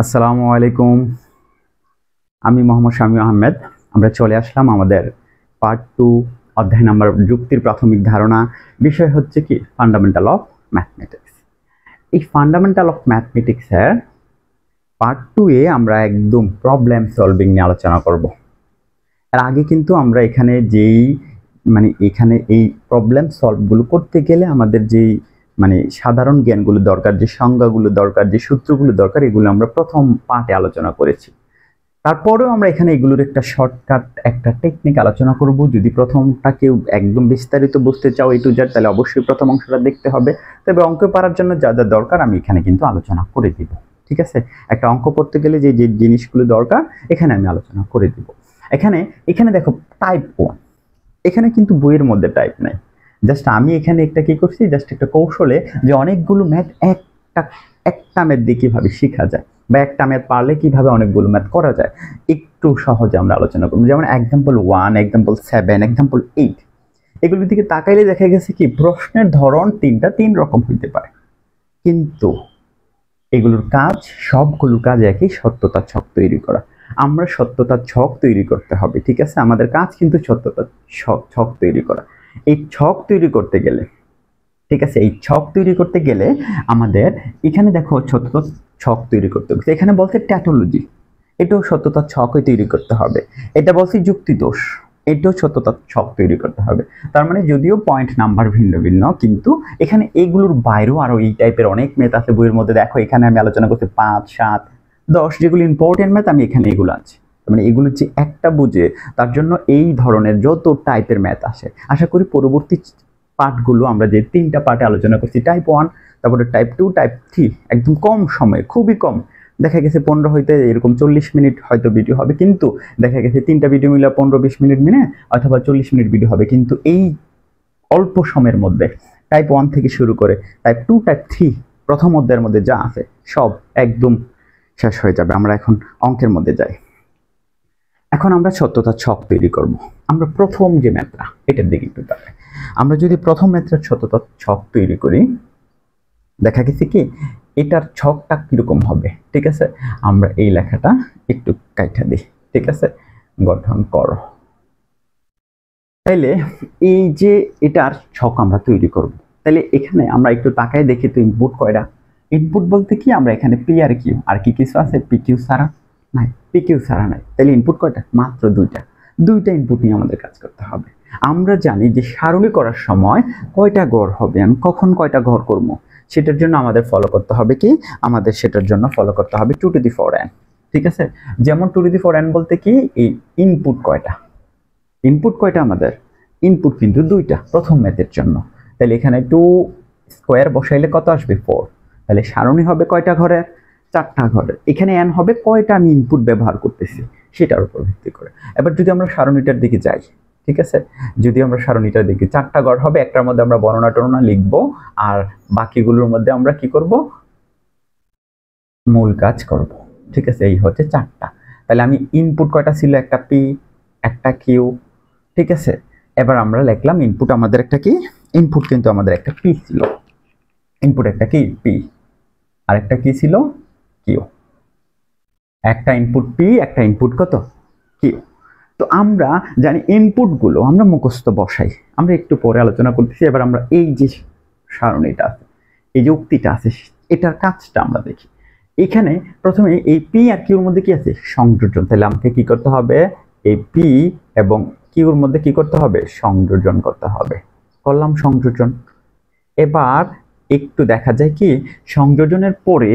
আসসালামু আলাইকুম। আমি মোহাম্মদ শামীম আহমেদ। আমরা চলে আসলাম আমাদের পার্ট 2 অধ্যায় নাম্বার যুক্তির প্রাথমিক ধারণা। বিষয় হচ্ছে কি ফান্ডামেন্টাল অফ ম্যাথমেটিক্স। এই ফান্ডামেন্টাল অফ ম্যাথমেটিক্স এর পার্ট 2 এ আমরা একদম প্রবলেম সলভিং নিয়ে আলোচনা করব। এর আগে কিন্তু আমরা এখানে এখানে এই প্রবলেম সলভ গুলো করতে গেলে আমাদের যেই সাধারণ জ্ঞানগুলো দরকার, যে সংজ্ঞাগুলো দরকার, যে সূত্রগুলো দরকার, এগুলো আমরা প্রথম পার্টে আলোচনা করেছি। তারপরেও আমরা এখানে এগুলোর একটা শর্টকাট একটা টেকনিক আলোচনা করব। যদি প্রথমটা কেউ একদম বিস্তারিত বুঝতে চাও A to Z, তাহলে অবশ্যই প্রথম অংশটা দেখতে হবে। তবে অঙ্ক পারার জন্য যা যা দরকার আমি এখানে কিন্তু আলোচনা করে দিব। ঠিক আছে, একটা অঙ্ক করতে গেলে যে যে জিনিসগুলো দরকার এখানে আমি আলোচনা করে দিব। এখানে দেখো টাইপ 1, এখানে কিন্তু বইয়ের মধ্যে টাইপ নাই। জাস্ট আমি এখানে একটা কি করছি, জাস্ট একটা কৌশলে যে অনেকগুলো ম্যাথ একটা ম্যাথ দিয়ে কিভাবে শেখা যায় বা একটা ম্যাথ পারলে কিভাবে অনেকগুলো ম্যাথ করা যায় একটু সহজে আমরা আলোচনা করব। যেমন এক্সাম্পল 1, এক্সাম্পল 7, এক্সাম্পল 8, এগুলোর দিকে তাকাইলে দেখা গেছে কি প্রশ্নের ধরন তিন রকম হইতে পারে, কিন্তু এগুলোর কাজ, সবগুলোর কাজ একই, সত্যতার ছক তৈরি করা। আমরা সত্যতার ছক তৈরি করতে হবে। ঠিক আছে, আমাদের কাজ কিন্তু সত্যতার ছক তৈরি করা। এই ছক তৈরি করতে গেলে, ঠিক আছে, এই ছক তৈরি করতে গেলে আমাদের এখানে দেখো সত্যতার ছক তৈরি করতে হবে। এখানে বলছে ট্যাটোলজি, এটাও সত্যতার ছকই তৈরি করতে হবে। এটা বলছে যুক্তি দোষ, এটাও সত্যতার ছক তৈরি করতে হবে। তার মানে যদিও পয়েন্ট নাম্বার ভিন্ন ভিন্ন, কিন্তু এখানে এগুলোর বাইরেও আরো এই টাইপের অনেক ম্যাথ আছে বইয়ের মধ্যে। দেখো এখানে আমি আলোচনা করছি 5, 7, 10 যেগুলো ইম্পর্টেন্ট ম্যাথ, আমি এখানে এগুলো আছে। মানে এগুলো যে একটা বুঝে তার জন্য এই ধরনের যত টাইপের ম্যাথ আসে, আশা করি পরবর্তী পার্টগুলো আমরা যে 3টা পার্টে আলোচনা করছি, টাইপ 1, তারপরে টাইপ 2, টাইপ 3, একদম কম সময়ে, খুবই কম, দেখা গেছে 15 হইতে এরকম 40 মিনিট হয়তো ভিডিও হবে, কিন্তু দেখা গেছে 3টা ভিডিও মিলে 15-20 মিনিট অথবা 40 মিনিট ভিডিও হবে। কিন্তু এই অল্প সময়ের মধ্যে টাইপ 1 থেকে শুরু করে টাইপ 2, টাইপ 3 প্রথম অধ্যায়ের মধ্যে যা আছে সব একদম শেষ হয়ে যাবে। আমরা এখন অঙ্কের মধ্যে যাই। এখন আমরা সত্যতার ছক তৈরি করব। আমরা প্রথম যে ম্যাথটা, এটার দিকে একটু তাকাই। আমরা যদি প্রথম ম্যাথটার সত্যতার ছক তৈরি করি, দেখা গেছে কি এটার ছকটা কিরকম হবে। ঠিক আছে, আমরা এই লেখাটা একটু কাইটা দিই। ঠিক আছে, গঠন করো। তাইলে এই যে এটার ছক আমরা তৈরি করব, তাহলে এখানে আমরা একটু তাকায় দেখি তো ইনপুট কয়টা। ইনপুট বলতে কি আমরা এখানে পি আর কিউ, আর কি কিছু আছে? পি কিউ ছাড়া নাই, পি কিউ ছাড়া নাই। তাহলে ইনপুট কয়টা? মাত্র দুইটা ইনপুট নিয়ে আমাদের কাজ করতে হবে। আমরা জানি যে সারণী করার সময় কয়টা ঘর হবে, আমি কখন কয়টা ঘর করব, সেটার জন্য আমাদের ফলো করতে হবে কি, আমাদের সেটার জন্য ফলো করতে হবে 2 to the 4 n। ঠিক আছে, যেমন 2 to the 4 n বলতে কি এই ইনপুট কয়টা, ইনপুট কয়টা আমাদের? ইনপুট কিন্তু দুইটা প্রথম ম্যাথের জন্য। তাহলে এখানে 2 স্কোয়ার বসাইলে কত আসবে? 4। তাহলে সারণী হবে কয়টা ঘরের? 4টা ঘরের। এখানে n হবে কয়টা আমি ইনপুট ব্যবহার করতেছি সেটার উপর ভিত্তি করে। এবার যদি আমরা সারণীটার দিকে যাই, ঠিক আছে, যদি আমরা সারণীটার দিকে 4টা ঘর হবে, একটার মধ্যে আমরা বর্ণনা টর্ণনা লিখবো, আর বাকিগুলোর মধ্যে আমরা কি করব? মূল কাজ করব। ঠিক আছে, এই হচ্ছে 4টা। তাহলে আমি ইনপুট কয়টা ছিল? একটা পি, একটা কিউ। ঠিক আছে, এবার আমরা লিখলাম ইনপুট আমাদের একটা কি, ইনপুট কিন্তু আমাদের একটা পি ছিল, ইনপুট একটা কি পি, আর একটা কি ছিল? কিউ। একটা ইনপুট পি, একটা ইনপুট কত? কিউ। তো আমরা জানি ইনপুটগুলো আমরা মুখস্থ বসাই, আমরা একটু পরে আলোচনা করতেছি। এবার আমরা এই যে সারণীটা আছে, এই যে উক্তিটা আছে, এটার কাজটা আমরা দেখি। এখানে প্রথমে এই পি আর কিউর মধ্যে কি আছে? সংযোজন। তাহলে আমাকে কি করতে হবে? এই পি এবং কিউর মধ্যে কি করতে হবে? সংযোজন করতে হবে। করলাম সংযোজন। এবার একটু দেখা যায় কি সংযোজনের পরে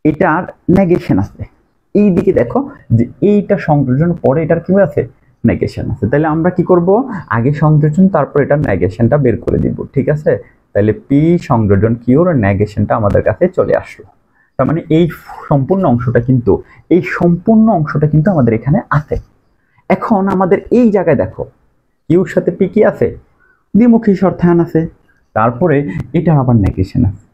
এটার নেগেশন আছে। এই দিকে দেখো যে এইটা সংযোজন পরে এটার কি আছে? নেগেশন আছে। তাহলে আমরা কি করব? আগে সংযোজন, তারপর এটার নেগেশনটা বের করে দিব। ঠিক আছে, তাহলে পি সংযোজন কিউর নেগেশনটা আমাদের কাছে চলে আসলো। তার মানে এই সম্পূর্ণ অংশটা কিন্তু আমাদের এখানে আছে। এখন আমাদের এই জায়গায় দেখো কিউর সাথে পি কি আছে? দ্বিমুখী শর্তায়ন আছে। তারপরে এটা আবার নেগেশন আছে।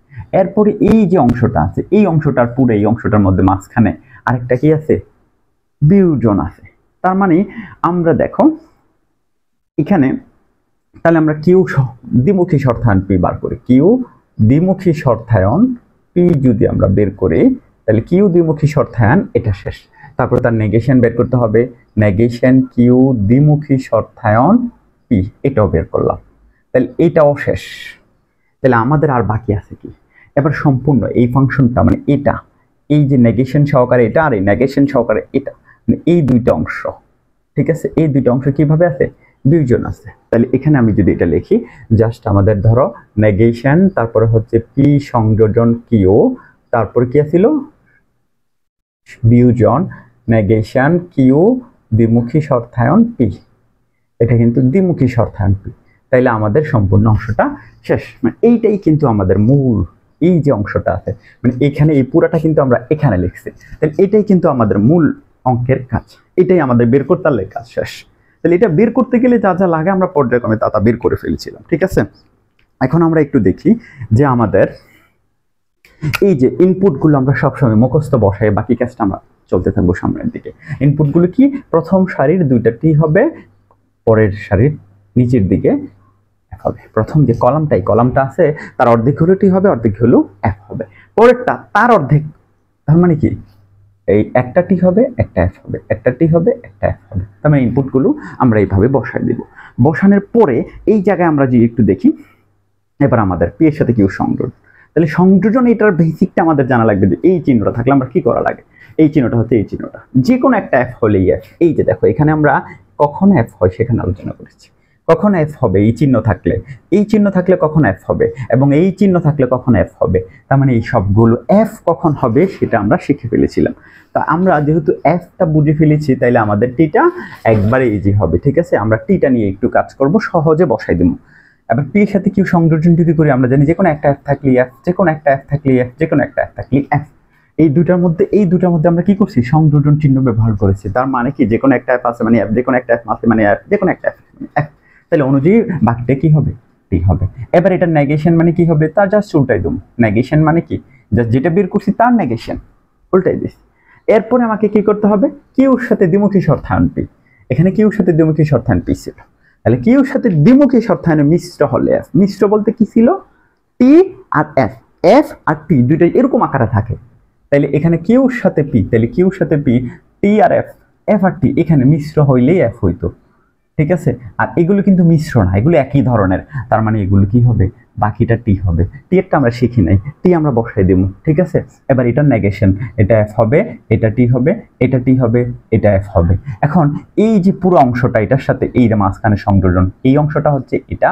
এরপরে এই যে অংশটা আছে, এই অংশটার পুরো এই অংশটার মধ্যে মাঝখানে আরেকটা কি আছে? বিয়োজন আছে। তার মানে আমরা দেখো এখানে, তাহলে আমরা কিউ দ্বিমুখী শর্তায়ন পি বার করি, কিউ দ্বিমুখী শর্তায়ন পি যদি আমরা বের করি, তাহলে কিউ দ্বিমুখী শর্তায়ন, এটা শেষ। তারপরে তার নেগেশন বের করতে হবে, নেগেশন কিউ দ্বিমুখী শর্তায়ন পি, এটাও বের করলাম। তাহলে এটাও শেষ। তাহলে আমাদের আর বাকি আছে কি, এবার সম্পূর্ণ এই ফাংশনটা মানে এটা, এই যে নেগেশন সহকারে এটা আর এই নেগেশন সহকারে এটা, মানে এই দুইটা অংশ, ঠিক আছে, এই দুইটা অংশ কিভাবে আছে, বিয়োজন আছে। তাহলে এখানে আমি যদি এটা লিখি, জাস্ট আমাদের ধরো নেগেশন, তারপরে হচ্ছে পি সংযোজন কিউ, তারপরে কি ছিল বিয়োজন, নেগেশন কিউ দ্বিমুখী শর্তায়ন পি, এটা কিন্তু দ্বিমুখী শর্তায়ন পি। তাইলে আমাদের সম্পূর্ণ অংশটা শেষ। মানে এইটাই কিন্তু আমাদের মূল, এই যে অংশটা আছে মানে এখানে এই পুরাটা কিন্তু আমরা এখানে লিখছি, তাহলে এটাই কিন্তু আমাদের মূল অঙ্কের কাজ, এটাই আমাদের বের করতে হলে কাজ শেষ। তাহলে এটা বের করতে গেলে যা যা লাগে আমরা পর্যায়ক্রমে তা বের করে ফেলেছিলাম, ঠিক আছে। এখন আমরা একটু দেখি যে আমাদের এই যে ইনপুটগুলো আমরা সবসময় মুখস্থ বসাই, বাকি কাজটা আমরা চলতে থাকবো সামনের দিকে। ইনপুটগুলো কি, প্রথম সারির দুইটা টি হবে, পরের সারির নিচের দিকে এফ হবে। প্রথম যে কলামটা আছে তার অর্ধেক হলো টি হবে, অর্ধেক হলো এফ হবে। পরেরটা তার অর্ধেক, তার মানে কি এই একটা টি হবে একটা এফ হবে, একটা টি হবে একটা এফ হবে। তার মানে ইনপুটগুলো আমরা এইভাবে বসাই দিব। বসানোর পরে এই জায়গায় আমরা যদি একটু দেখি, এবার আমাদের পি এর সাথে কিউ সংযোজন। তাহলে সংযোজন এটার বেসিকটা আমাদের জানা লাগবে যে এই চিহ্নটা থাকলে আমরা কি করা লাগে, এই চিহ্নটা হচ্ছে এই চিহ্নটা, যে কোনো একটা এফ হলেই এফ। এই যে দেখো এখানে আমরা কখন এফ হয় সেখানে আলোচনা করেছি, কখন এফ হবে এই চিহ্ন থাকলে, এই চিহ্ন থাকলে কখন এফ হবে, এবং এই চিহ্ন থাকলে কখন এফ হবে। তার মানে এই সবগুলো এফ কখন হবে সেটা আমরা শিখে ফেলেছিলাম। তা আমরা যেহেতু এফটা বুঝে ফেলেছি তাইলে আমাদের টিটা একবারে ইজি হবে, ঠিক আছে। আমরা টিটা নিয়ে একটু কাজ করব, সহজে বসাই দেবো। এবার পি এর সাথে কিউ সংযোজন যদি করি, আমরা জানি যে কোনো একটা এফ থাকলে এফ, যে কোনো একটা এফ থাকলে এফ, যে কোনো একটা এফ থাকলে এফ। এই দুটার মধ্যে আমরা কি করছি, সংযোজন চিহ্ন ব্যবহার করেছি। তার মানে কি, যে কোনো একটা এফ আছে মানে এফ, যে কোনো একটা এফ আছে মানে এফ, যে কোনো একটা এফ মানে এফ। তাহলে অনুযায়ী বাকিটা কি হবে, টি হবে। এবার এটা নেগেশন মানে কি হবে, তার জাস্ট উল্টাই দেবো। নেগেশন মানে কি, জাস্ট যেটা বের করছি তার নেগেশন উল্টাই দিস। এরপরে আমাকে কি করতে হবে, কিউর সাথে দ্বিমুখী শর্তায়ন পি। এখানে কিউর সাথে দ্বিমুখী শর্তায়ন পি ছিল, তাহলে কিউর সাথে দ্বিমুখী শর্তায়নের মিশ্র হলে এফ। মিশ্র বলতে কি ছিল, টি আর এফ, এফ আর টি দুইটাই এরকম আকারে থাকে। তাহলে এখানে কিউর সাথে পি, তাহলে কিউর সাথে পি, টি আর এফ, এফ আর টি এখানে মিশ্র হইলেই এফ হইতো, ঠিক আছে। আর এগুলো কিন্তু মিশ্র না, এগুলো একই ধরনের। তার মানে এগুলো কি হবে, বাকিটা টি হবে। টি এরটা আমরা শিখি নাই, টি আমরা বসাই দেবো, ঠিক আছে। এবার এটা নেগেশন, এটা এফ হবে, এটা টি হবে, এটা টি হবে, এটা এফ হবে। এখন এই যে পুরো অংশটা এটার সাথে এই যে মাঝখানে সংযোজন, এই অংশটা হচ্ছে এটা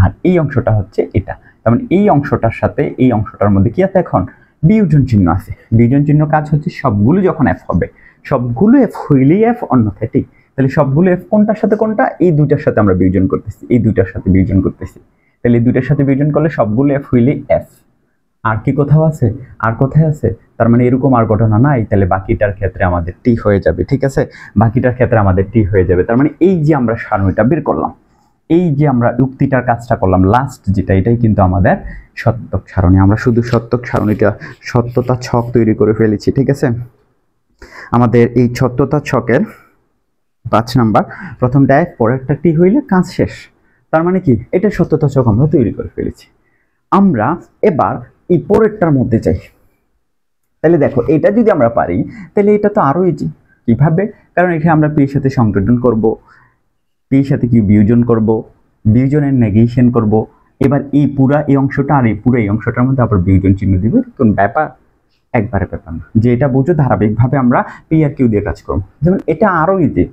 আর এই অংশটা হচ্ছে এটা। তার মানে এই অংশটার সাথে এই অংশটার মধ্যে কি আছে, এখন বিয়োজন চিহ্ন আছে। বিয়োজন চিহ্ন কাজ হচ্ছে সবগুলো যখন এফ হবে, সবগুলো এফ হইলেই এফ, অন্যথায় টি। তাহলে সবগুলো এফ কোনটার সাথে কোনটা, এই দুইটার সাথে আমরা বিয়োজন করতেছি, এই দুইটার সাথে বিয়োজন করতেছি। তাহলে এই দুইটার সাথে বিয়োজন করলে সবগুলো এফ হইলেই এফ। আর কি কোথাও আছে, আর কোথায় আছে, তার মানে এরকম আর ঘটনা নাই। তাহলে বাকিটার ক্ষেত্রে আমাদের টি হয়ে যাবে, ঠিক আছে। বাকিটার ক্ষেত্রে আমাদের টি হয়ে যাবে। তার মানে এই যে আমরা সারণীটা বের করলাম, এই যে আমরা যুক্তিটার কাজটা করলাম লাস্ট যেটা, এটাই কিন্তু আমাদের সত্যক সারণী। আমরা শুধু সত্যক সারণীটা, সত্যতা ছক তৈরি করে ফেলেছি, ঠিক আছে। আমাদের এই সত্যতা ছকের 5 নাম্বার, প্রথমটা এক, পরেরটা টি হইলে কাজ শেষ। তার মানে কি, এটা সত্যতা ছক আমরা তৈরি করে ফেলেছি। আমরা এবার এই পরেরটার মধ্যে যাই। তাহলে দেখো এটা যদি আমরা পারি তাহলে এটা তো আরো ইজি। কিভাবে, কারণ এখানে আমরা পি এর সাথে সংযোজন করব, পি এর সাথে কি বিয়োজন করব, বিয়োজনের নেগেশন করব। এবার এই পুরা এই অংশটা আর এই পুরো এই অংশটার মধ্যে আবার বিয়োজন চিহ্ন দিব। কোন ব্যাপার, একবারে ব্যাপার না। যে এটা বুঝো ধারাবাহিকভাবে আমরা পি আর কিউ দিয়ে কাজ করব। যেমন এটা আরো ইজি,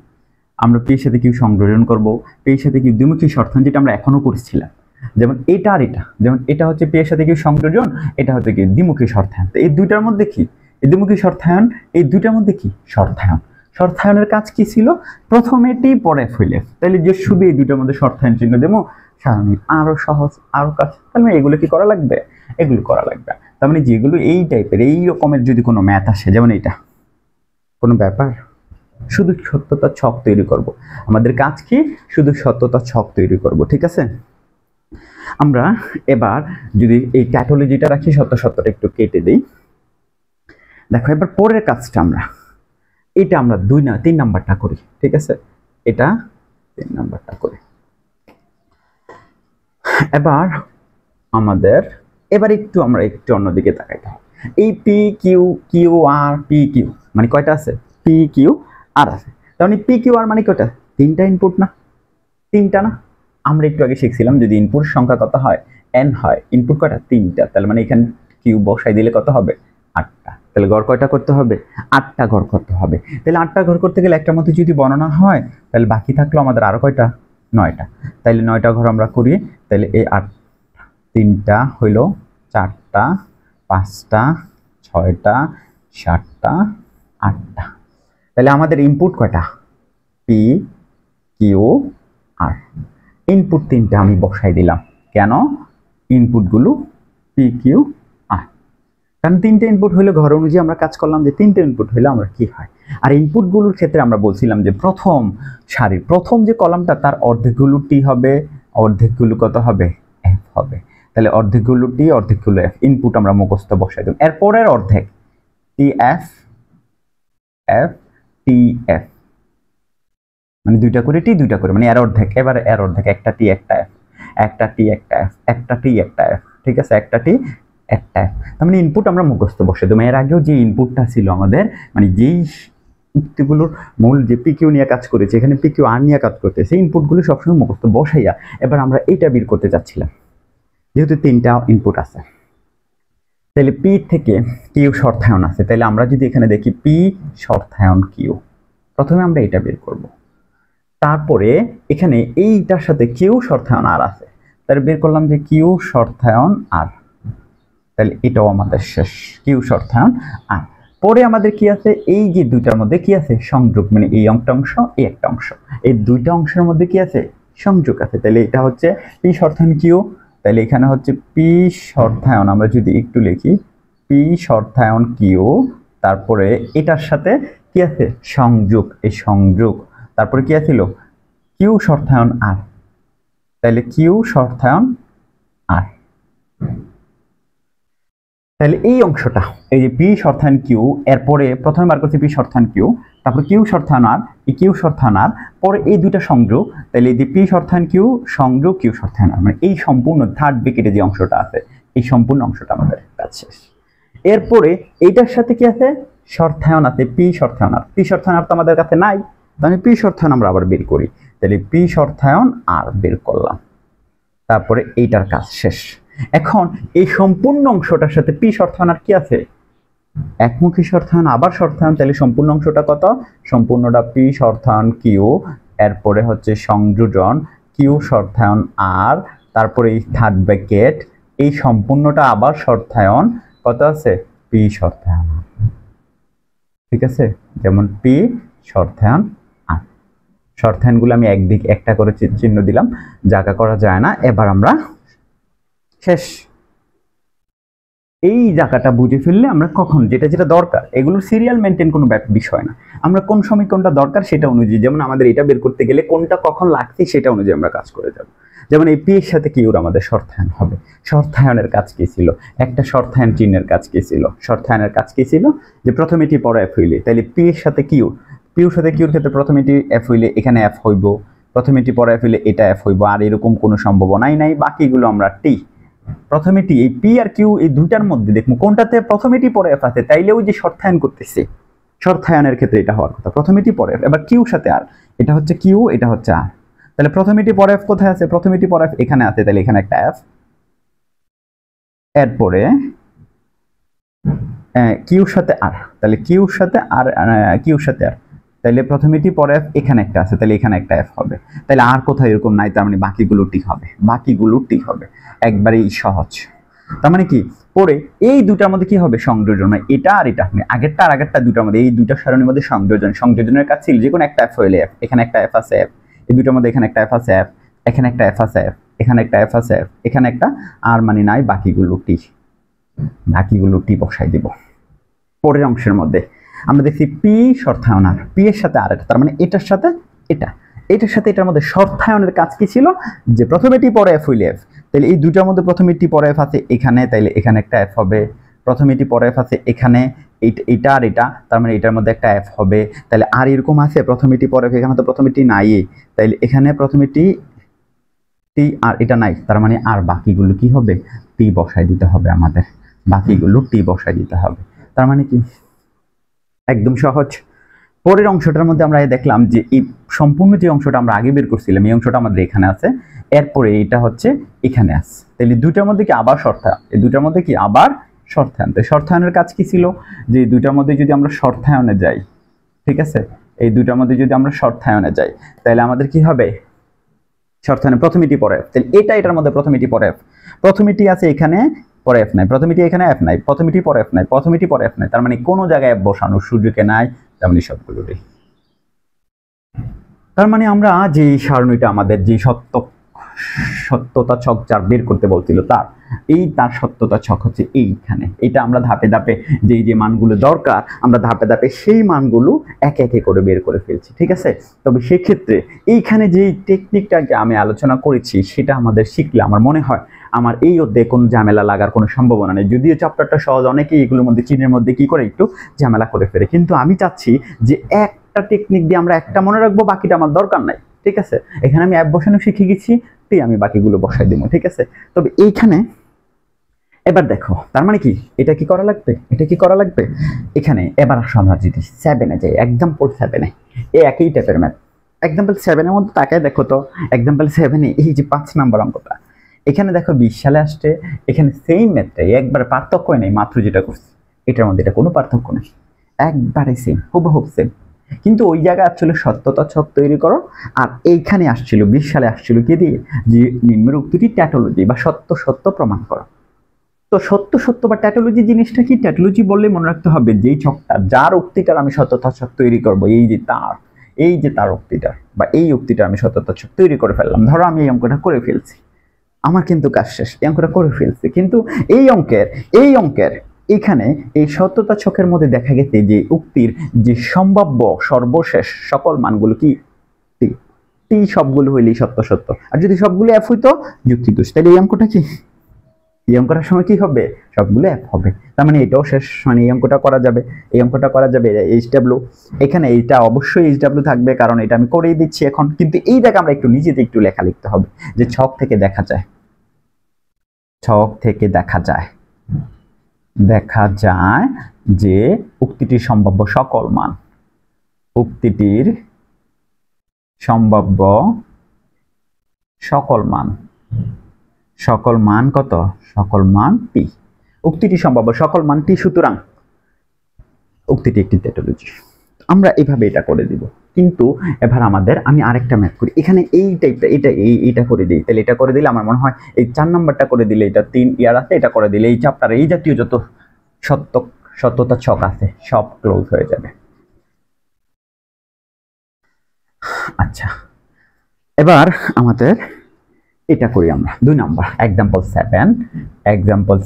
আমরা পি এর সাথে কিউ সংযোজন করব, পি এর সাথে কিউ দ্বিমুখী শর্তায়ন, যেটা আমরা এখনো করছিলাম। যেমন এটা আর এটা, যেমন এটা হচ্ছে পি এর সাথে কিউ সংযোজন, এটা হচ্ছে কি দ্বিমুখী শর্তায়ন। তো এই দুইটার মধ্যে কি, এই দ্বিমুখী শর্তায়ন, এই দুইটার মধ্যে কি শর্তায়ন। শর্তায়নের কাজ কি ছিল, প্রথমে টি পরে এফ হইলে, তাহলে যে শুধু এই দুইটার মধ্যে শর্তায়ন চিহ্ন দেবো, সারণী আরো সহজ, আরো কাজ। তাহলে এগুলো কি করা লাগবে, এগুলো করা লাগবে। তার মানে যেগুলো এই টাইপের এই রকমের যদি কোনো ম্যাথ আসে, যেমন এটা কোনো ব্যাপার, শুধু সত্যতা ছক তৈরি করব। আমাদের কাজ কি, শুধু সত্যতা ছক তৈরি করব, ঠিক আছে। আমরা এবার যদি এই ট্যাটোলজিটা রাখি, সত্যটা একটু কেটে দিই। দেখো এবার পরের কাজটা আমরা, এটা আমরা 3 নাম্বারটা করি, ঠিক আছে। এটা 3 নাম্বারটা করি। এবার আমাদের একটু আমরা একটু অন্যদিকে তাকাইতে হবে। এই P Q Q R P Q মানে কয়টা আছে? পি কিউ আর আছে। তার মানে পি কিউ আর মানে কয়টা? তিনটা ইনপুট না? তিনটা না? আমরা একটু আগে শিখছিলাম যদি ইনপুট সংখ্যা কত হয়, এন হয়, ইনপুট কয়টা? তিনটা। তাহলে মানে এখানে কিউ বসাই দিলে কত হবে? 8টা। তাহলে ঘর কয়টা করতে হবে? 8টা ঘর করতে হবে। তাহলে 8টা ঘর করতে গেলে একটার মধ্যে যদি বর্ণনা হয় তাহলে বাকি থাকলো আমাদের আরো কয়টা? 9টা। তাহলে 9টা ঘর আমরা করি। তাহলে এই 8 3টা হইল 4টা 5টা 6টা 7টা 8টা। তাহলে আমাদের ইনপুট কয়টা? P Q R. ইনপুট তিনটা আমি বসাই দিলাম। কেন? ইনপুটগুলো পি কিউ আর, কারণ তিনটে ইনপুট হইলে ঘর অনুযায়ী আমরা কাজ করলাম যে তিনটে ইনপুট হইলে আমরা কি হয়। আর ইনপুটগুলোর ক্ষেত্রে আমরা বলছিলাম যে প্রথম সারির প্রথম যে কলামটা তার অর্ধেকগুলো টি হবে, অর্ধেকগুলো কত হবে? এফ হবে। তাহলে অর্ধেকগুলো টি অর্ধেকগুলো এফ। ইনপুট আমরা মুখস্থ বসাই দিলাম। এরপরের অর্ধেক T F F T F, মানে দুইটা করে টি দুইটা করে, মানে এর অর্ধেক। এবারে এর অর্ধেক একটা টি একটা এফ, একটা টি একটা এফ, একটা টি একটা এফ, ঠিক আছে? একটা টি একটা এফ। তার মানে ইনপুট আমরা মুখস্থ বসে দেবো। এর আগেও যে ইনপুটটা ছিল আমাদের, মানে যেই উক্তিগুলোর মূল যে পিকিউ নিয়ে কাজ করেছে, এখানে পিকিউ আর নিয়ে কাজ করতে, সেই ইনপুটগুলো সবসময় মুখস্থ বসাইয়া এবার আমরা এইটা বের করতে চাচ্ছিলাম। যেহেতু তিনটা ইনপুট আছে তাহলে পি থেকে কিউ শর্তায়ন আছে, তাহলে আমরা যদি এখানে দেখি পি শর্তায়ন কিউ, প্রথমে আমরা এটা বের করব। তারপরে এখানে এইটার সাথে কিউ শর্তায়ন আর আছে, তাহলে বের করলাম যে কিউ শর্তায়ন আর। তাহলে এটাও আমাদের শেষ, কিউ শর্তায়ন আর। পরে আমাদের কি আছে? এই যে দুইটার মধ্যে কি আছে? সংযোগ, মানে এই একটা অংশ এই একটা অংশ, এই দুইটা অংশের মধ্যে কি আছে? সংযোগ আছে। তাহলে এটা হচ্ছে পি শর্তায়ন কিউ। তাহলে এখানে হচ্ছে পি শর্তায়ন, আমরা যদি একটু লিখি পি শর্তায়ন কিউ, তারপরে এটার সাথে কি আছে? সংযোগ, এই সংযোগ, তারপরে কি আছিল? কিউ শর্তায়ন আর। তাহলে কিউ শর্তায়ন আর। তাহলে এই অংশটা, এই যে পি শর্তায়ন কিউ, এরপরে প্রথমে বার করছি পি শর্তায়ন কিউ, তারপর কিউ শর্তায়ন আর, এই কিউ শর্তায়ন আর, পরে এই দুইটা সংযোগ। তাহলে এই যে পি শর্তায়ন কিউ সংযোগ কিউ শর্তায়ন আর, মানে এই সম্পূর্ণ থার্ড ব্র্যাকেটে যে অংশটা আছে এই সম্পূর্ণ অংশটা আমাদের কাজ শেষ। এরপরে এইটার সাথে কি আছে? শর্তায়ন আছে, পি শর্তায়ন আর। পি শর্তায়ন আর তো আমাদের কাছে নাই, তাহলে পি শর্তায়ন আমরা আবার বের করি। তাহলে পি শর্তায়ন আর বের করলাম, তারপরে এইটার কাজ শেষ। এখন এই সম্পূর্ণ অংশটার সাথে পি শর্তায়ন আর কি আছে? একমুখী শর্তায়ন আবার শর্তায়ন। তাহলে সম্পূর্ণ অংশটা কত? সম্পূর্ণটা পি শর্তায়ন কিউ, এরপরে হচ্ছে সংযোজন কিউ শর্তায়ন আর, তারপরে এই থার্ড ব্র্যাকেট, এই সম্পূর্ণটা আবার শর্তায়ন কত আছে? পি শর্তায়ন। ঠিক আছে? যেমন পি শর্তায়ন আর। শর্তায়নগুলো আমি একদিকে একটা করে চিহ্ন দিলাম, জায়গা করা যায় না। এবার আমরা শেষ। এই জায়গাটা বুঝে ফেললে আমরা কখন যেটা যেটা দরকার, এগুলোর সিরিয়াল মেনটেন কোনো বিষয় না, আমরা কোন সময় কোনটা দরকার সেটা অনুযায়ী, যেমন আমাদের এটা বের করতে গেলে কোনটা কখন লাগছে সেটা অনুযায়ী আমরা কাজ করে যাব। যেমন এই পি এর সাথে কিউর আমাদের শর্তায়ন হবে। শর্তায়নের কাজ কি ছিল? একটা শর্তায়ন চিহ্নের কাজ কি ছিল? শর্তায়নের কাজ কি ছিল? যে প্রথমে টি পরে এফ হইলে, তাহলে পি এর সাথে কিউ, পিউর সাথে কিউর ক্ষেত্রে প্রথমে টি এফ হইলে এখানে এফ হইব, প্রথমে টি পরে এফ হইলে এটা এফ হইব, আর এরকম কোনো সম্ভাবনাই নাই। বাকিগুলো আমরা টি, প্রথমে টি, এই পি আর কিউ এই দুইটার মধ্যে দেখবো কোনটাতে প্রথমে টি পরে এফ আছে, তাইলে ওই যে শর্তায়ন করতেছে, শর্তায়নের ক্ষেত্রে এটা হওয়ার কথা। প্রথমে টি পরে এফ, এবার কিউ সাথে আর, এটা হচ্ছে কিউ এটা হচ্ছে আর। তাহলে প্রথমে টি পরে এফ কোথায় আছে? প্রথমে টি পরে এফ এখানে আছে, তাহলে এখানে একটা এফ। এরপরে কিউর সাথে আর, তাহলে কিউর সাথে আর, কিউর সাথে আর, তাহলে প্রথমে টি পরে এফ এখানে একটা আছে, তাহলে এখানে একটা এফ হবে। তাহলে আর কোথাও এরকম নাই, তার মানে বাকিগুলো টি হবে, বাকিগুলো টি হবে। একবারেই সহজ। তার মানে কি? পরে এই দুটার মধ্যে কি হবে? সংযোজন। এটা আর এটা, আগেরটা আর আগেরটা দুটার মধ্যে, এই দুটা সারণীর মধ্যে সংযোজন। সংযোজনের কাজ ছিল যে কোনো একটা এফ হইলে এফ, এখানে একটা এফ আছে এফ, এই দুটার মধ্যে এখানে একটা এফ আছে এফ, এখানে একটা এফ আছে এফ, এখানে একটা এফ আছে এফ, এখানে একটা আর মানে নাই, বাকিগুলো টি, বাকিগুলো টি বসাই দিব। পরের অংশের মধ্যে আমরা দেখছি পি শর্তায়ন আর, পি এর সাথে আর, তার মানে এটার সাথে এটা, এটার সাথে এটার মধ্যে শর্তায়নের কাজ কি ছিল? যে প্রথমে টি পরে এফ হইলে এফ, তাহলে এই দুটার মধ্যে প্রথমে টি পরে এফ আছে এখানে, তাইলে এখানে একটা এফ হবে। প্রথমে টি পরে এফ আছে এখানে, এটা আর এটা, তার মানে এটার মধ্যে একটা এফ হবে। তাহলে আর এরকম আছে প্রথমে টি পরে এফ, এখানে তো প্রথমে টি নাই, তাইলে এখানে প্রথমে টি টি আর এটা নাই, তার মানে আর বাকিগুলো কি হবে? টি বসাই দিতে হবে আমাদের। বাকিগুলো টি বসাই দিতে হবে। তার মানে কি একদম সহজ। পরের অংশটার মধ্যে আমরা দেখলাম যে এই সম্পূর্ণ যে অংশটা আমরা আগে বের করছিলাম এই অংশটা আমাদের এখানে আছে, এরপরে এটা হচ্ছে এখানে আছে। তাহলে দুইটার মধ্যে কি আবার শর্তায়ন, এই দুইটার মধ্যে কি আবার শর্তায়ন। তো শর্তায়নের কাজ কি ছিল, যে এই দুইটার মধ্যে যদি আমরা শর্তায়নে যাই, ঠিক আছে, এই দুইটার মধ্যে যদি আমরা শর্তায়নে যাই তাহলে আমাদের কি হবে, শর্তায়নে প্রথমে টি পরে এফ, তাহলে এটার মধ্যে প্রথমে টি পরে এফ, প্রথমে টি আছে এখানে পরে এফ নাই, প্রথমে টি এখানে এফ নাই, প্রথমে টি পরে এফ নাই, প্রথমে টি পরে এফ নাই, তার মানে কোনো জায়গায় এফ বসানোর সুযোগে নাই, তেমনি সবগুলোরই। তার মানে আমরা যে সারণীটা আমাদের যে সত্যতা ছক যার বের করতে বলছিল তার সত্যতা ছক হচ্ছে এইখানে। এটা আমরা ধাপে ধাপে যে মানগুলো দরকার আমরা ধাপে ধাপে সেই মানগুলো একে একে করে বের করে ফেলছি, ঠিক আছে। তবে সেক্ষেত্রে এইখানে যে টেকনিকটাকে আমি আলোচনা করেছি সেটা আমাদের শিখলে আমার মনে হয় আমার এই অধ্যায়ে কোনো ঝামেলা লাগার কোনো সম্ভাবনা নেই। যদিও চ্যাপ্টারটা সহজ, অনেকেই এগুলোর মধ্যে চিহ্নের মধ্যে কি করে একটু ঝামেলা করে ফেলে, কিন্তু আমি চাচ্ছি যে একটা টেকনিক দিয়ে আমরা একটা মনে রাখবো, বাকিটা আমার দরকার নাই, ঠিক আছে। এখানে আমি অ্যাপ বসানো শিখে গেছি, আমি বাকিগুলো বসাই দিব, ঠিক আছে। তবে এইখানে এবার দেখো, তার মানে কি এটা কি করা লাগবে, এটা কি করা লাগবে এখানে। এবার আসো আমরা যদি 7-এ যাই, এক্সাম্পল 7-এ এই একই টাইপের ম্যাথ। এক্সাম্পল 7-এর মধ্যে তাকায় দেখো তো, এক্সাম্পল 7-এ এই যে 5 নম্বর অঙ্কটা এখানে দেখো 20 সালে আসছে, এখানে সেম ম্যাথটাই, একবার পার্থক্য নেই, মাত্র যেটা করছি এটার মধ্যে এটা কোনো পার্থক্য নেই, একবারে সেম, হুবহুব সেম। কিন্তু ওই জায়গায় আসলে সত্যতা ছক তৈরি করো, আর এইখানে আসছিল 20 সালে আসছিল কি দিয়ে, যে নিম্নের উক্তিটি ট্যাটোলজি বা সত্য প্রমাণ করো। তো সত্য বা ট্যাটোলজি জিনিসটা কি, ট্যাটোলজি বললে মনে রাখতে হবে যেই ছকটা যার উক্তিটার আমি সত্যতা ছক তৈরি করব, এই যে তার উক্তিটার বা এই উক্তিটা আমি সত্যতা ছক তৈরি করে ফেললাম। ধরো আমি এই অঙ্কটা করে ফেলছি, আমার কিন্তু কাজ শেষ, এই অঙ্কটা করে ফেলছি, কিন্তু এই অঙ্কের এখানে এই সত্যতা ছকের মধ্যে দেখা গেছে যে উক্তির যে সম্ভাব্য সর্বশেষ সকল মানগুলো কি টি সবগুলো হইলেই সত্য, আর যদি সবগুলো এফ হইতো যুক্তি দোষ, তাহলে এই অঙ্কটা কি, এই অঙ্কটার সময় কি হবে, সবগুলো এফ হবে। তার মানে এটাও শেষ, মানে এই অঙ্কটা করা যাবে, এই অঙ্কটা করা যাবে। এইচডব্লিউ এখানে এইটা অবশ্যই এইচডব্লিউ থাকবে, কারণ এটা আমি করেই দিচ্ছি এখন। কিন্তু এই জায়গা আমরা একটু নিজেতে একটু লেখা লিখতে হবে, যে ছক থেকে দেখা যায় যে উক্তিটির সম্ভাব্য সকল মান, উক্তিটির সম্ভাব্য সকল মান কত, সকল মান টি, উক্তিটি সম্ভাব্য সকল মান টি, সুতরাং উক্তিটি একটি ট্যাটোলজি। আমরা এইভাবে এটা করে দিব। কিন্তু এবার আমি আরেকটা ম্যাথ করি, এখানে এই টাইপটা এটা করে দিই, তাহলে এটা করে দিলে আমার মনে হয় এই 4 নাম্বারটা করে দিলে, এটা 3 ইয়ার আছে, এটা করে দিলে এই চ্যাপ্টারে এই জাতীয় যত সত্যতা ছক আছে সব ক্লোজ হয়ে যাবে। আচ্ছা, এবার আমাদের এটা করি আমরা 2 নাম্বার, এক্সাম্পল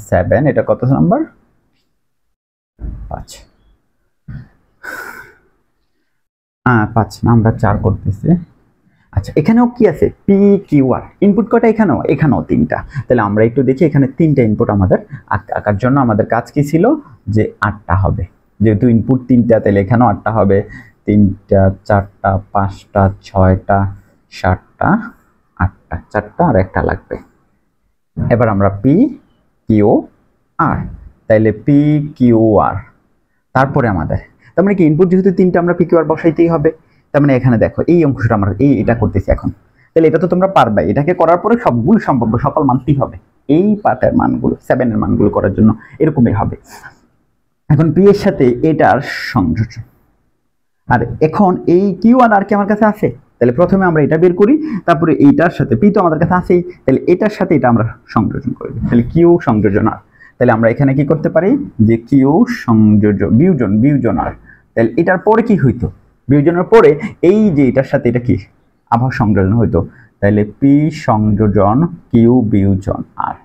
7, এটা কত নাম্বার, 5 না, আমরা 4 করতেছি। আচ্ছা, এখানেও কি আছে, পি কিউ আর, ইনপুট কয়টা, এখানেও 3টা। তাহলে আমরা একটু দেখি, এখানে 3টা ইনপুট আমাদের আঁকার জন্য আমাদের কাজ কি ছিল, যে 8টা হবে, যেহেতু ইনপুট 3টা তাহলে এখানেও 8টা হবে, 3টা 4টা 5টা 6টা 7টা 8টা, 4টা আর একটা লাগবে। এবার আমরা পি কিউ আর, তাইলে পি কিউ আর, তারপরে আমাদের তার মানে কি ইনপুট যেহেতু 3টা আমরা পি কিউ আর বসাইতেই হবে। তার মানে এখানে দেখো এই অংশটা আমরা এটা করতেছি এখন, তাহলে এটা তো তোমরা পারবে। এটাকে করার পরে সবগুলো সম্ভাব্য সকল মানটি হবে, এই পার্টের মানগুলো 7 এর মানগুলো করার জন্য এরকমই হবে। এখন পি এর সাথে এটার সংযোজন, আর এখন এই কিউ আর কি আমার কাছে আছে, তাহলে প্রথমে আমরা এটা বের করি, তারপরে এইটার সাথে পি তো আমাদের কাছে আছেই, তাহলে এটার সাথে এটা আমরা সংযোজন করব, তাহলে কিউ সংযোজন আর। তাহলে আমরা এখানে কি করতে পারি, যে কিউ সংযোজন বিয়োজন আর, তাহলে এটার পরে কি হইতো, বিয়োজনের পরে এই যে এটার সাথে এটা কি আবার সংযোজন হইতো, তাহলে পি সংযোজন কিউ বিয়োজন আর।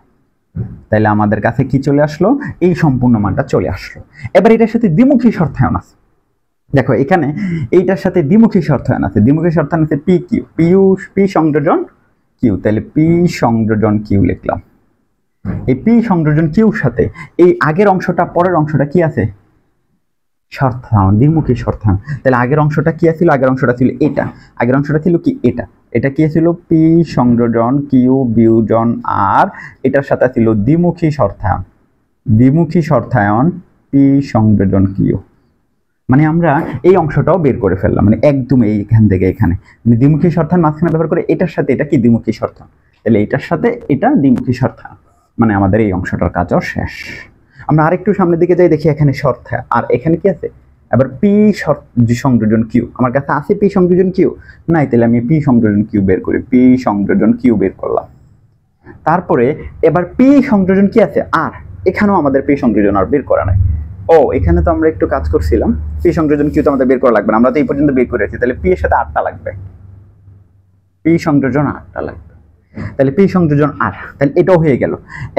তাহলে আমাদের কাছে কি চলে আসলো, এই সম্পূর্ণ মানটা চলে আসলো। এবার এটার সাথে দ্বিমুখী শর্তায়ন আছে, দেখো এখানে এইটার সাথে দ্বিমুখী শর্তায়ন আছে, পি কিউ, পি সংযোজন কিউ, তাহলে পি সংযোজন কিউ লিখলাম। এই পি সংযোজন কিউর সাথে এই আগের অংশটা পরের অংশটা কি আছে, শর্তায়ন, দ্বিমুখী শর্তায়ন। তাহলে আগের অংশটা কি ছিল, আগের অংশটা ছিল এটা, আগের অংশটা ছিল কি এটা কি ছিল, পি সংযোজন কিউ বিয়োজন আর, এটার সাথে ছিল দ্বিমুখী শর্তায়ন, দ্বিমুখী শর্তায়ন পি সংযোজন কিউ। মানে আমরা এই অংশটাও বের করে ফেললাম, মানে একদম এইখান থেকে এখানে দ্বিমুখী শর্তায়ন মাঝখানে ব্যবহার করে এটার সাথে এটা কি দ্বিমুখী শর্তায়ন, তাহলে এটার সাথে এটা দ্বিমুখী শর্তায়ন, মানে আমাদের এই অংশটার কাজও শেষ। আমরা আরেকটু সামনের দিকে যাই, দেখি এখানে শর্তায়ন আর এখানে কি আছে, এবার পি সংযোজন কিউ। আমার কাছে আছে পি সংযোজন কিউ নাই, তাহলে আমি পি সংযোজন কিউ বের করি, পি সংযোজন কিউ বের করলাম। তারপরে এবার পি সংযোজন কি আছে আর, এখানেও আমাদের পি সংযোজন আর বের করা নাই। ও এখানে তো আমরা একটু কাজ করছিলাম, পি সংযোজন কিউ তো আমাদের বের করা লাগবে না, আমরা তো এই পর্যন্ত বের করেছি, তাহলে পি এর সাথে আরটা লাগবে, পি সংযোজন আরটা লাগবে, তাহলে পি সংযোজন আর, তাহলে এটাও হয়ে গেল।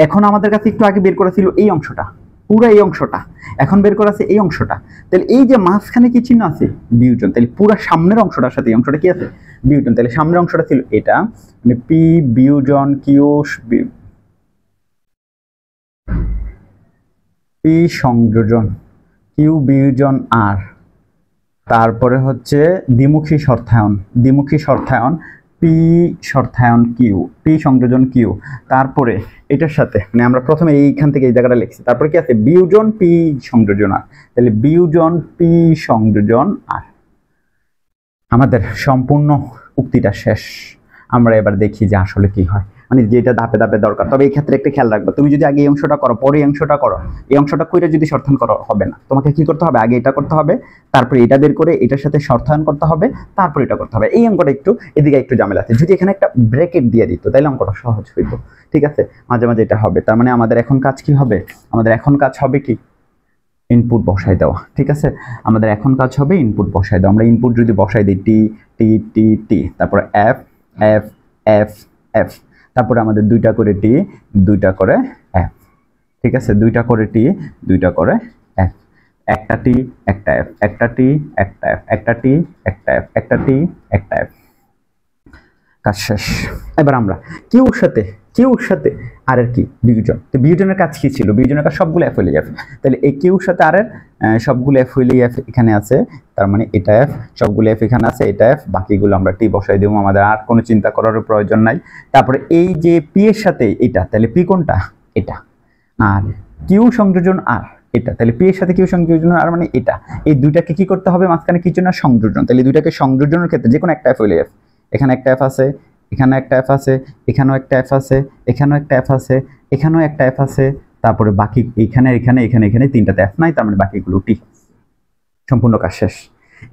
এখন আমাদের কাছে একটু আগে বের করা ছিল এই অংশটা, পুরো এই অংশটা, এখন বের করা আছে এই অংশটা, তাহলে এই যে মাঝখানে কি চিহ্ন আছে, বিয়োজন, তাহলে পুরো সামনের অংশটার সাথে এই অংশটা কি আছে, বিয়োজন, তাহলে সামনের অংশটা ছিল এটা, মানে পি বিয়োজন কিউ, পি সংযোজন কিউ বিয়োজন আর, তারপরে হচ্ছে দ্বিমুখী শর্তায়ন, দ্বিমুখী শর্তায়ন পি শর্তায়ন কিউ, পি সংযোজন কিউ, তারপরে এটার সাথে মানে আমরা প্রথমে এইখান থেকে এই জায়গাটা লিখছি, তারপরে কি আছে বিয়োজন পি সংযোজন আর, তাহলে বিয়োজন পি সংযোজন আর। আমাদের সম্পূর্ণ উক্তিটা শেষ। আমরা এবার দেখি যে আসলে কি হয়, মানে যেটা ধাপে ধাপে দরকার। তবে এই ক্ষেত্রে একটা খেয়াল রাখবে, তুমি যদি আগে এই অংশটা করো পরে এই অংশটা করো, এই অংশটা কইরে যদি শর্তায়ন করো হবে না, তোমাকে কি করতে হবে, আগে এটা করতে হবে, তারপরে এটা বের করে এটার সাথে শর্তায়ন করতে হবে, তারপর এটা করতে হবে। এই অঙ্কটা একটু এদিকে একটু ঝামেলা আছে, যদি এখানে একটা ব্র্যাকেট দিয়ে দিত তাহলে অঙ্কটা সহজ হইতো, ঠিক আছে, মাঝে মাঝে এটা হবে। তার মানে আমাদের এখন কাজ কি হবে, আমাদের এখন কাজ হবে কি, ইনপুট বসাই দেওয়া, ঠিক আছে, আমাদের এখন কাজ হবে ইনপুট বসাই দেওয়া। আমরা ইনপুট যদি বসাই দিই টি টি টি টি, তারপরে এফ এফ এফ এফ, তারপরে আমাদের দুইটা করে টি দুইটা করে এফ, ঠিক আছে, দুইটা করে টি দুইটা করে এফ, একটা টি একটা এফ, একটা টি একটা এফ, একটা টি একটা এফ, একটা টি একটা এফ, কাজ শেষ। এবার আমরা কিউর সাথে আর এর কি বিয়োজন, তো বিয়োজনের কাজ কি ছিল, বিয়োজনের কাজ সবগুলো এফ হইলে এফ, তাহলে এই কিউর সাথে আর এর সবগুলো এফ হইলে এফ এখানে আছে, তার মানে এটা এফ, সবগুলো এফ এখানে আছে, এটা এফ, বাকিগুলো আমরা টি বসাই দেবো, আমাদের আর কোনো চিন্তা করার প্রয়োজন নাই। তারপরে এই যে পি এর সাথে এটা, তাহলে পি কোনটা, এটা, আর কিউ সংযোজন আর এটা, তাহলে পি এর সাথে কিউ সংযোজন আর মানে এটা, এই দুইটাকে কি করতে হবে, মাঝখানে কিছু না সংযোজন, তাহলে দুইটাকে সংযোজনের ক্ষেত্রে যে কোনো একটা এফ হইলে এফ, এখানে একটা এফ আছে, এখানে একটা এফ আছে, এখানেও একটা এফ আছে, এখানেও একটা এফ আছে, এখানেও একটা এফ আছে, তারপরে বাকি এখানে এখানে এখানে এখানে তিনটাতে এফ নাই, তার মানে বাকিগুলো টি, সম্পূর্ণ কাজ শেষ।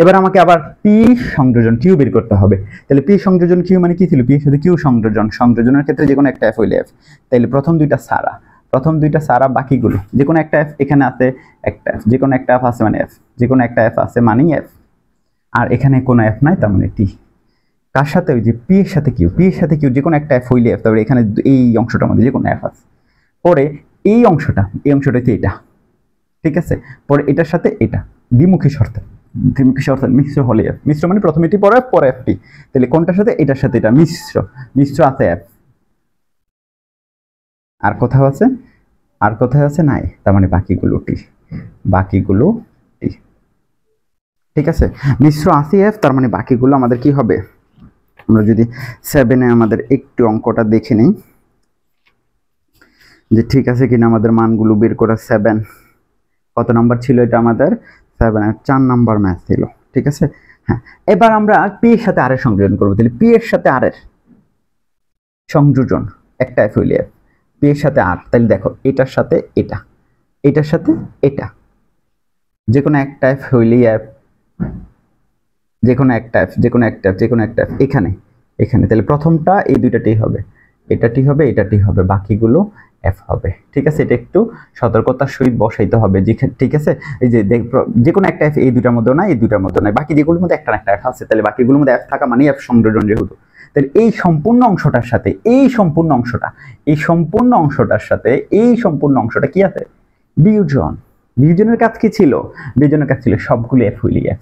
এবার আমাকে আবার পি সংযোজন কিউ বের করতে হবে, তাহলে পি সংযোজন কিউ মানে কি ছিল, পি এর সাথে কিউ সংযোজন, সংযোজনের ক্ষেত্রে যে কোনো একটা এফ হইলে এফ, তাহলে প্রথম দুইটা সারা, বাকিগুলো যে কোনো একটা এফ এখানে আছে, একটা এফ, যে কোনো একটা এফ আছে মানে এফ, যে কোনো একটা এফ আছে মানেই এফ, আর এখানে কোনো এফ নাই, তার মানে টি। কার সাথে, ওই যে পি এর সাথে কিউ, পি এর সাথে কিউ যে কোনো একটা এফ হইলে এফ, তারপরে এখানে এই অংশটার মধ্যে যে কোনো এফ আছে, পরে এই অংশটা হচ্ছে এটা, ঠিক আছে, পরে এটার সাথে এটা দ্বিমুখী শর্তায়ন, মিশ্র হলে এফ, মিশ্র মানে প্রথমে টি পরে এফ পরে এফ টি, তাহলে কোনটার সাথে, এটার সাথে এটা মিশ্র আছে এফ, আর কোথাও আছে নাই, তার মানে বাকিগুলো টি, ঠিক আছে, মিশ্র আছে এফ, তার মানে বাকিগুলো আমাদের কি হবে। আমরা যদি 7-এ আমাদের একটু অঙ্কটা দেখে নিই যে ঠিক আছে কিনা, আমাদের মানগুলো বের করা, 7 কত নাম্বার ছিল এটা, আমাদের 7 এর 4 নাম্বার ম্যাথ ছিল, ঠিক আছে। হ্যাঁ, এবার আমরা পি এর সাথে আর এর সংযোজন করবো, তাহলে পি এর সাথে আর এর সংযোজন, একটা এফ হইলে এফ, পি এর সাথে আর, তাহলে দেখো এটার সাথে এটা, এটার সাথে এটা, যে কোনো একটা এফ হইলেই এফ, যে কোনো একটা এফ এখানে, তাহলে প্রথমটা এই দুইটাতেই হবে, এটাটি হবে এটাটি হবে, বাকিগুলো এফ হবে, ঠিক আছে। এটা একটু সতর্কতার সহিত বসাইতে হবে, ঠিক আছে। এই যে কোনো একটা এফ এই দুইটার মধ্যে না, এই দুইটার মধ্যে নাই, বাকি যেগুলোর মধ্যে একটা না একটা এফ আছে, তাহলে বাকিগুলোর মধ্যে এফ থাকা মানে এফ সংযোজন যেহেতু, তাহলে এই সম্পূর্ণ অংশটার সাথে এই সম্পূর্ণ অংশটা কি আছে, বিয়োজনের কাজ কি ছিল, সবগুলো এফ হইলি এফ,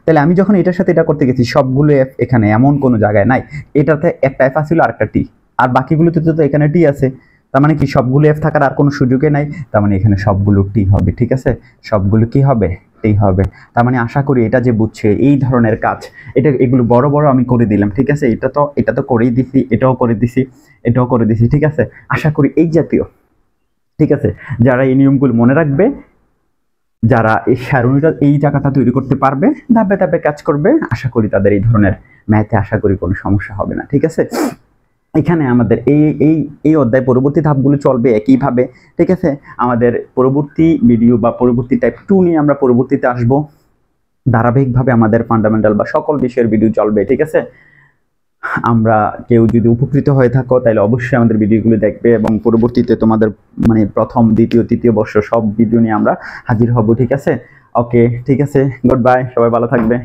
তাহলে আমি যখন এটার সাথে এটা করতে গেছি সবগুলো এফ এখানে এমন কোনো জায়গায় নাই, এটাতে একটা এফ আছিল আর একটা টি, আর বাকিগুলোতে তো এখানে টি আছে, তার মানে কি সবগুলো এফ থাকার আর কোনো সুযোগই নাই, তার মানে এখানে সবগুলো টি হবে, ঠিক আছে, সবগুলো কি হবে, টি হবে। তার মানে আশা করি এটা যে বুঝছে এই ধরনের কাজ, এগুলো বড় আমি করে দিলাম, ঠিক আছে, এটা তো করেই দিছি, এটাও করে দিছি, ঠিক আছে। আশা করি এই জাতীয় ঠিক আছে, যারা এই নিয়মগুলো মনে রাখবে, যারা এই সারণীটা এই জায়গাটা তৈরি করতে পারবে, ধাপে ধাপে কাজ করবে, আশা করি তাদের এই ধরনের ম্যাথে আশা করি কোনো সমস্যা হবে না। ঠিক আছে, এখানে আমাদের এই এই এই অধ্যায় পরবর্তী ধাপগুলো চলবে একইভাবে। ঠিক আছে, আমাদের পরবর্তী ভিডিও বা পরবর্তী টাইপ 2 নিয়ে আমরা পরবর্তীতে আসব। ধারাবাহিকভাবে আমাদের ফান্ডামেন্টাল বা সকল বিষয়ের ভিডিও চলবে। ঠিক আছে, আমরা কেউ যদি উপকৃত হয়ে থাকো তাহলে অবশ্যই আমাদের ভিডিওগুলো দেখবে এবং পরবর্তীতে তোমাদের মানে প্রথম, দ্বিতীয়, তৃতীয় বর্ষ সব ভিডিও নিয়ে আমরা হাজির হব। ঠিক আছে, ওকে, ঠিক আছে, গুড বাই, সবাই ভালো থাকবে।